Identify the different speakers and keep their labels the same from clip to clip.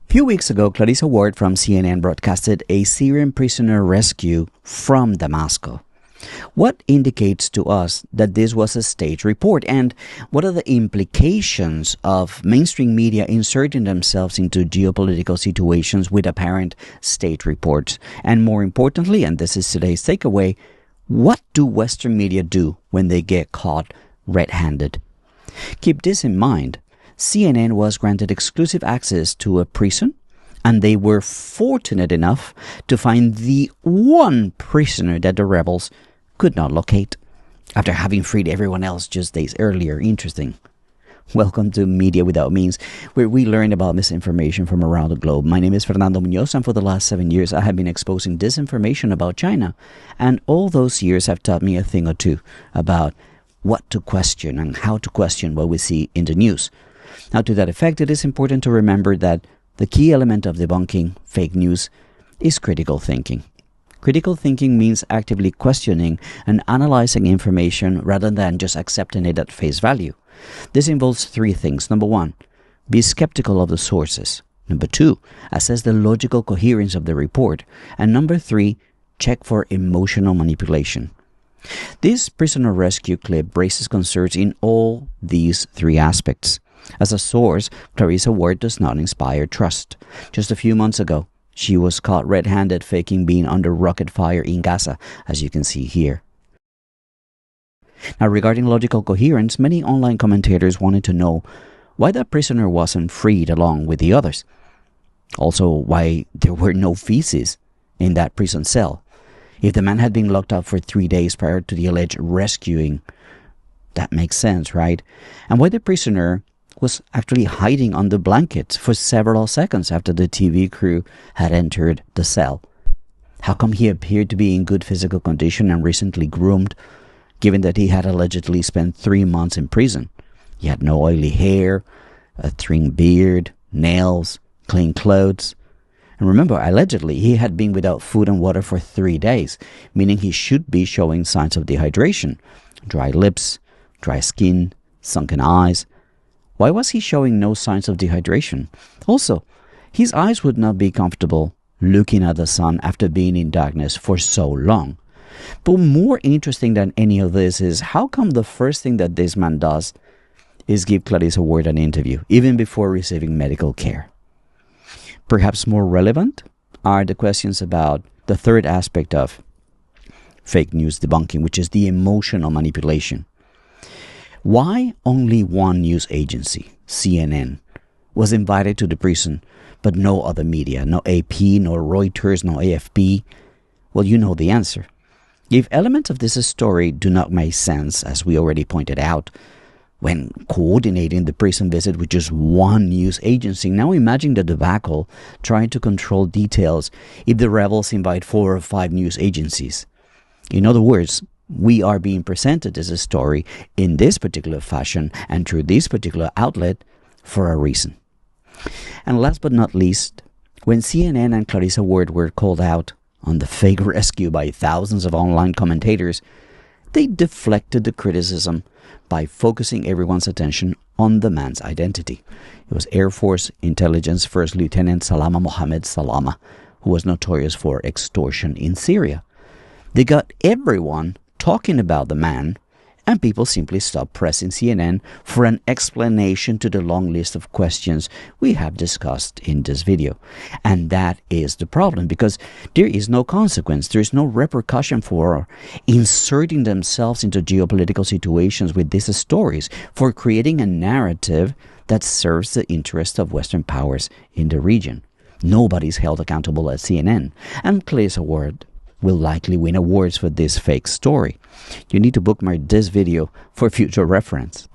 Speaker 1: Few weeks ago, Clarissa Ward from CNN broadcasted a Syrian prisoner rescue from Damascus. What indicates to us that this was a staged report, and what are the implications of mainstream media inserting themselves into geopolitical situations with apparent state reports? And more importantly, and this is today's takeaway, what do Western media do when they get caught red-handed? Keep this in mind. CNN was granted exclusive access to a prison, and they were fortunate enough to find the one prisoner that the rebels could not locate, after having freed everyone else just days earlier. Interesting. Welcome to Media Without Means, where we learn about misinformation from around the globe. My name is Fernando Munoz, and for the last 7 years I have been exposing disinformation about China. And all those years have taught me a thing or two about what to question and how to question what we see in the news. Now, to that effect, it is important to remember that the key element of debunking fake news is critical thinking. Critical thinking means actively questioning and analyzing information rather than just accepting it at face value. This involves three things. Number one, be skeptical of the sources. Number two, assess the logical coherence of the report. And number three, check for emotional manipulation. This prisoner rescue clip raises concerns in all these three aspects. As a source, Clarissa Ward does not inspire trust. Just a few months ago, she was caught red-handed faking being under rocket fire in Gaza, as you can see here. Now, regarding logical coherence, many online commentators wanted to know why that prisoner wasn't freed along with the others. Also, why there were no feces in that prison cell. If the man had been locked up for 3 days prior to the alleged rescuing, that makes sense, right? And why the prisoner was actually hiding under blankets for several seconds after the TV crew had entered the cell. How come he appeared to be in good physical condition and recently groomed, given that he had allegedly spent 3 months in prison? He had no oily hair, a trim beard, nails, clean clothes. And remember, allegedly, he had been without food and water for 3 days, meaning he should be showing signs of dehydration. Dry lips, dry skin, sunken eyes. Why was he showing no signs of dehydration? Also, his eyes would not be comfortable looking at the sun after being in darkness for so long. But more interesting than any of this is how come the first thing that this man does is give Clarissa Ward an interview, even before receiving medical care? Perhaps more relevant are the questions about the third aspect of fake news debunking, which is the emotional manipulation. Why only one news agency, CNN, was invited to the prison, but no other media, no AP, no Reuters, no AFP? Well, you know the answer. If elements of this story do not make sense, as we already pointed out, when coordinating the prison visit with just one news agency, now imagine the debacle trying to control details if the rebels invite 4 or 5 news agencies. In other words, we are being presented as a story in this particular fashion and through this particular outlet for a reason. And last but not least, when CNN and Clarissa Ward were called out on the fake rescue by thousands of online commentators, they deflected the criticism by focusing everyone's attention on the man's identity. It was Air Force Intelligence First Lieutenant Salama Mohammed Salama, who was notorious for extortion in Syria. They got everyone talking about the man, and people simply stopped pressing CNN for an explanation to the long list of questions we have discussed in this video. And that is the problem, because there is no consequence, there is no repercussion for inserting themselves into geopolitical situations with these stories, for creating a narrative that serves the interest of Western powers in the region. Nobody's held accountable at CNN, and Clarissa Ward will likely win awards for this fake story. You need to bookmark this video for future reference.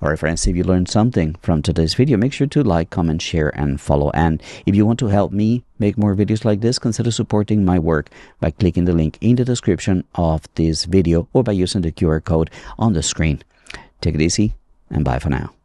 Speaker 1: Alright friends, if you learned something from today's video, make sure to like, comment, share, and follow. And if you want to help me make more videos like this, consider supporting my work by clicking the link in the description of this video or by using the QR code on the screen. Take it easy, and bye for now.